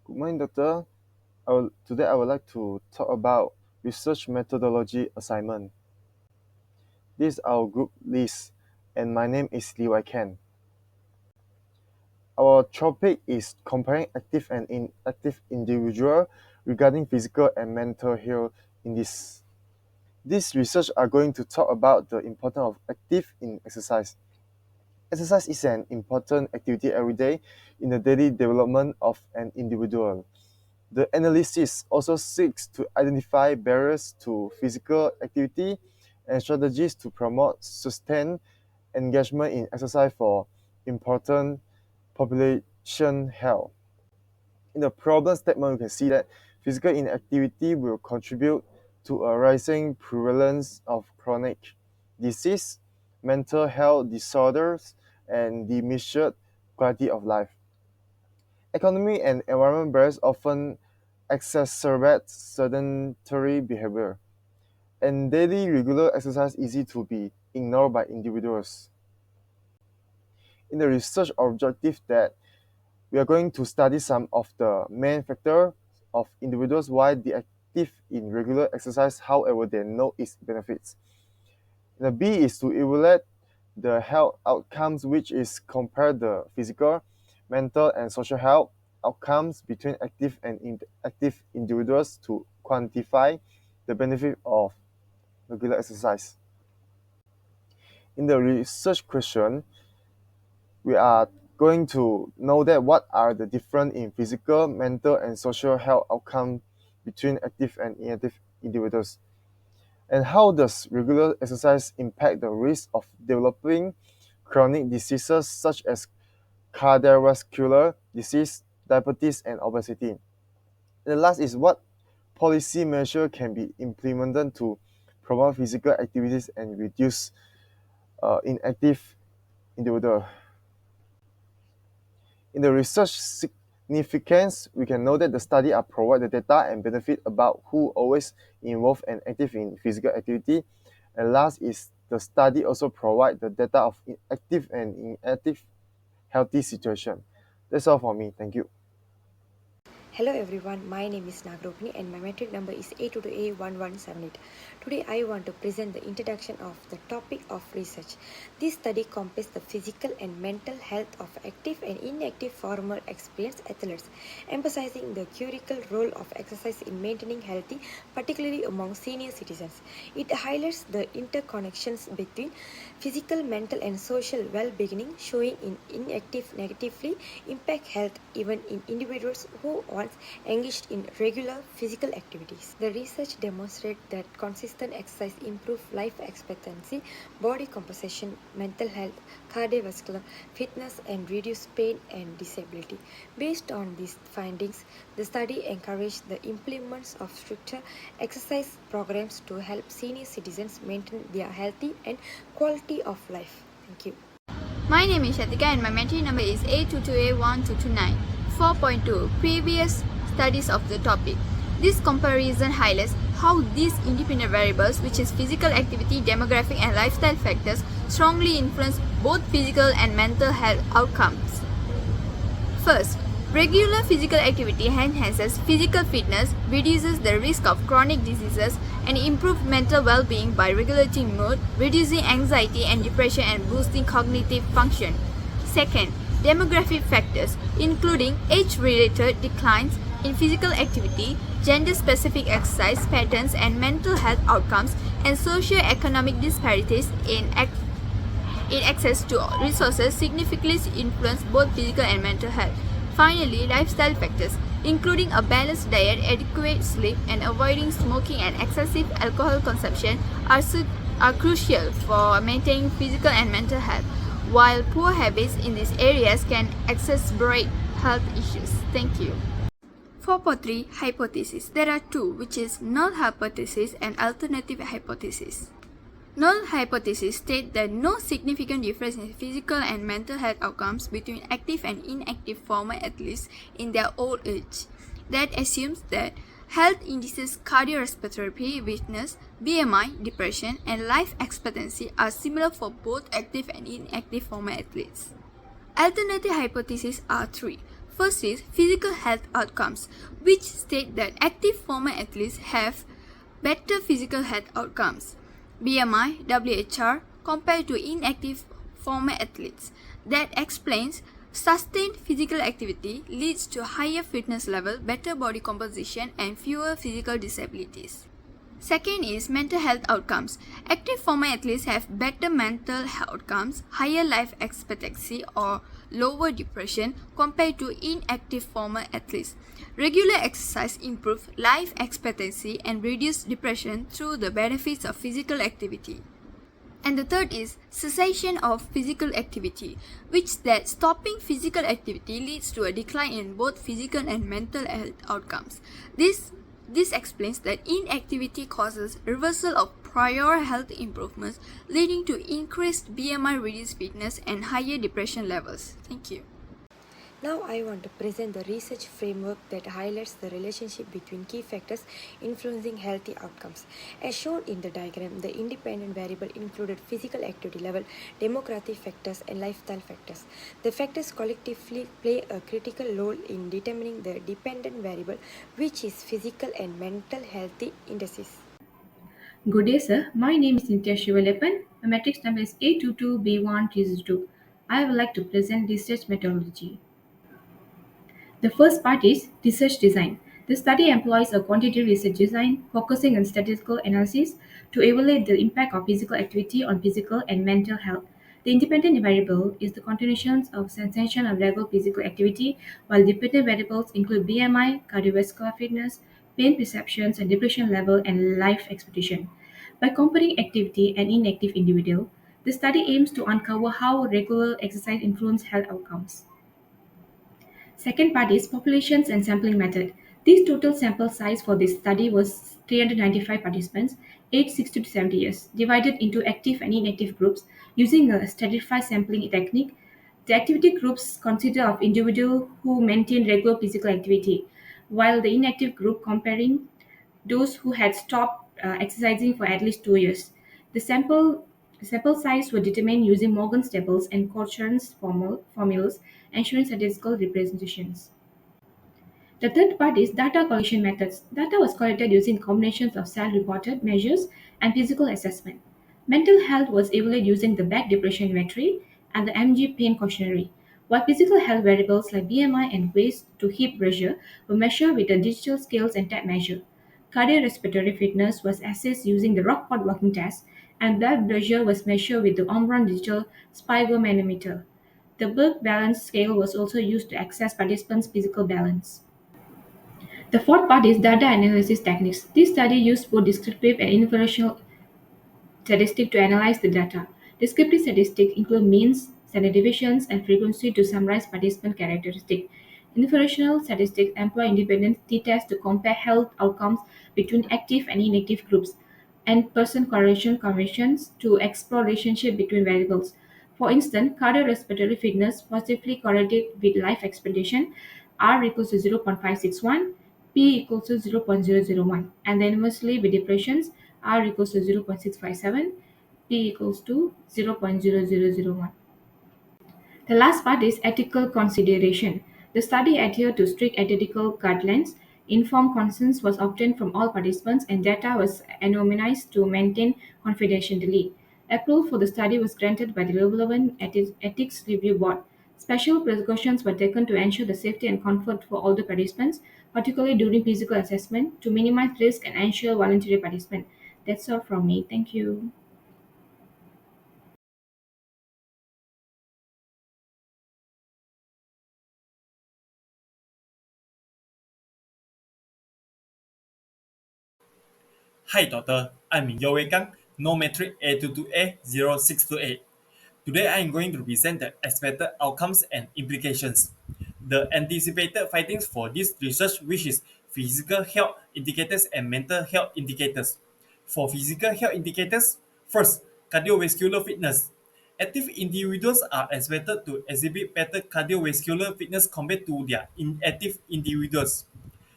Good morning, doctor. Today I would like to talk about research methodology assignment. This is our group list, and my name is Lee Wai Ken. Our topic is comparing active and inactive individual regarding physical and mental health in this. This research are going to talk about the importance of active in exercise. Exercise is an important activity every day in the daily development of an individual. The analysis also seeks to identify barriers to physical activity and strategies to promote sustained engagement in exercise for important population health. In the problem statement, we can see that physical inactivity will contribute to a rising prevalence of chronic disease, mental health disorders, and diminished quality of life. Economy and environment barriers often exacerbate sedentary behavior, and daily regular exercise easy to be ignored by individuals. In the research objective that we are going to study some of the main factors of individuals why they active in regular exercise, however they know its benefits. The B is to evaluate the health outcomes, which is compare the physical, mental, and social health outcomes between active and inactive individuals to quantify the benefit of regular exercise. In the research question, we are going to know that what are the difference in physical, mental, and social health outcomes between active and inactive individuals, and how does regular exercise impact the risk of developing chronic diseases such as cardiovascular disease, diabetes, and obesity. And the last is what policy measure can be implemented to promote physical activities and reduce inactive individual. In the research significance, we can know that the study are provide the data and benefit about who always involved and active in physical activity. And last is the study also provide the data of active and inactive healthy situation. That's all for me. Thank you. Hello everyone, my name is Nagropini and my metric number is A22A1178. Today I want to present the introduction of the topic of research. This study compares the physical and mental health of active and inactive former experienced athletes, emphasizing the critical role of exercise in maintaining healthy, particularly among senior citizens. It highlights the interconnections between physical, mental and social well-being, showing in inactive negatively impact health even in individuals who once engaged in regular physical activities. The research demonstrates that consistent exercise improves life expectancy, body composition, mental health, cardiovascular fitness, and reduce pain and disability. Based on these findings, the study encouraged the implements of structured exercise programs to help senior citizens maintain their healthy and quality of life. Thank you. My name is Shatika and my metric number is A22A1229. 4.2 Previous studies of the topic. This comparison highlights how these independent variables, which is physical activity, demographic and lifestyle factors, strongly influence both physical and mental health outcomes. First, regular physical activity enhances physical fitness, reduces the risk of chronic diseases, and improves mental well-being by regulating mood, reducing anxiety and depression, and boosting cognitive function. Second, demographic factors, including age-related declines in physical activity, gender-specific exercise patterns and mental health outcomes, and socio-economic disparities in access to resources significantly influence both physical and mental health. Finally, lifestyle factors, including a balanced diet, adequate sleep, and avoiding smoking and excessive alcohol consumption, are crucial for maintaining physical and mental health, while poor habits in these areas can exacerbate health issues. Thank you. 4.3 Hypothesis. There are two, which is null hypothesis and alternative hypothesis. Null hypothesis state that no significant difference in physical and mental health outcomes between active and inactive former athletes in their old age. That assumes that health indices cardiorespiratory weakness, BMI, depression, and life expectancy are similar for both active and inactive former athletes. Alternative hypotheses are three. first is physical health outcomes, which state that active former athletes have better physical health outcomes, BMI, WHR, compared to inactive former athletes. That explains sustained physical activity leads to higher fitness level, better body composition, and fewer physical disabilities. Second is mental health outcomes. Active former athletes have better mental health outcomes, higher life expectancy or lower depression compared to inactive former athletes. Regular exercise improves life expectancy and reduces depression through the benefits of physical activity. And the third is cessation of physical activity, which that stopping physical activity leads to a decline in both physical and mental health outcomes. This explains that inactivity causes reversal of prior health improvements, leading to increased BMI, reduced fitness, and higher depression levels. Thank you. Now I want to present the research framework that highlights the relationship between key factors influencing healthy outcomes. As shown in the diagram, the independent variable included physical activity level, demographic factors, and lifestyle factors. The factors collectively play a critical role in determining the dependent variable, which is physical and mental healthy indices. Good day, sir. My name is Nitya Shivalepan. My matrix number is A22B1T02. I would like to present research methodology. The first part is research design. The study employs a quantitative research design focusing on statistical analysis to evaluate the impact of physical activity on physical and mental health. The independent variable is the continuation of sensation of regular physical activity, while dependent variables include BMI, cardiovascular fitness, pain perceptions, and depression level and life expectation. By comparing activity and inactive individual, the study aims to uncover how regular exercise influence health outcomes. Second part is populations and sampling method. The total sample size for this study was 395 participants, aged 60 to 70 years, divided into active and inactive groups using a stratified sampling technique. The activity groups consider of individuals who maintain regular physical activity, while the inactive group comparing those who had stopped exercising for at least 2 years. The sample size were determined using Morgan's tables and Cochrane's formulas, ensuring statistical representations. The third part is data collection methods. Data was collected using combinations of self-reported measures and physical assessment. Mental health was evaluated using the back depression inventory and the MG pain questionnaire, while physical health variables like BMI and waist to hip pressure were measured with the digital scales and tape measure. Cardiorespiratory fitness was assessed using the Rockport walking test, and blood pressure was measured with the Omron digital spirometer. The Berg balance scale was also used to assess participants' physical balance. The fourth part is data analysis techniques. This study used both descriptive and inferential statistics to analyze the data. Descriptive statistics include means, standard deviations, and frequency to summarize participant characteristics. Inferential statistics employ independent t-tests to compare health outcomes between active and inactive groups, and person correlation conventions to explore relationship between variables. For instance, cardiorespiratory fitness positively correlated with life expectation, R equals to 0.561, P equals to 0.001, and then inversely with depressions, R equals to 0.657, P equals to 0.0001. The last part is ethical consideration. The study adhered to strict ethical guidelines. Informed consent was obtained from all participants and data was anonymized to maintain confidentiality. Approval for the study was granted by the relevant Ethics Review Board. Special precautions were taken to ensure the safety and comfort for all the participants, particularly during physical assessment, to minimize risk and ensure voluntary participation. That's all from me. Thank you. Hi doctor, I'm Yowei Kang, no metric A22A0628. Today I am going to present the expected outcomes and implications. The anticipated findings for this research, which is physical health indicators and mental health indicators. For physical health indicators, first, cardiovascular fitness. Active individuals are expected to exhibit better cardiovascular fitness compared to their inactive individuals.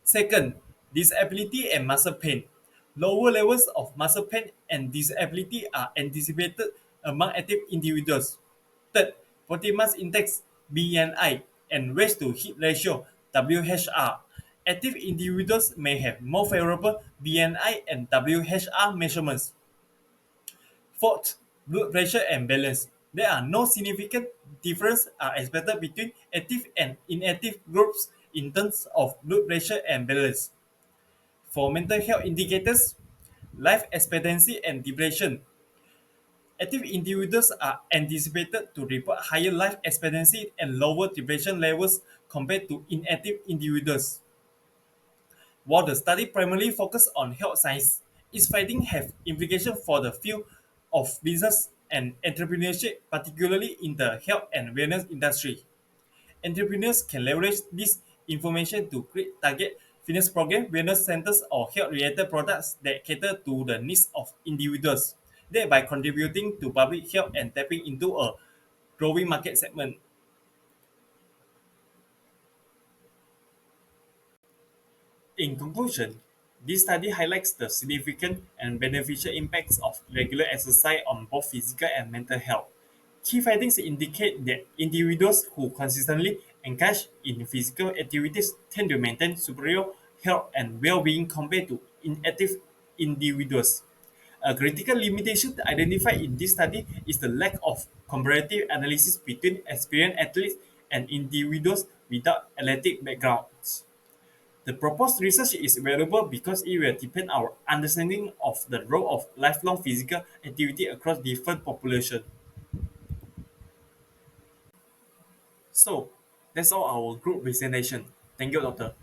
Second, disability and muscle pain. Lower levels of muscle pain and disability are anticipated among active individuals. Third, body mass index (BMI) and waste to heat ratio (WHR). Active individuals may have more favorable BNI and WHR measurements. Fourth, blood pressure and balance. There are no significant difference are expected between active and inactive groups in terms of blood pressure and balance. For mental health indicators, life expectancy and depression. Active individuals are anticipated to report higher life expectancy and lower depression levels compared to inactive individuals. While the study primarily focused on health science, its findings have implications for the field of business and entrepreneurship, particularly in the health and wellness industry. Entrepreneurs can leverage this information to create target fitness programs, wellness centers, or health-related products that cater to the needs of individuals, thereby contributing to public health and tapping into a growing market segment. In conclusion, this study highlights the significant and beneficial impacts of regular exercise on both physical and mental health. Key findings indicate that individuals who consistently engage in physical activities tend to maintain superior health and well-being compared to inactive individuals. A critical limitation identified in this study is the lack of comparative analysis between experienced athletes and individuals without athletic backgrounds. The proposed research is valuable because it will deepen our understanding of the role of lifelong physical activity across different populations. So, that's all our group presentation. Thank you, Doctor.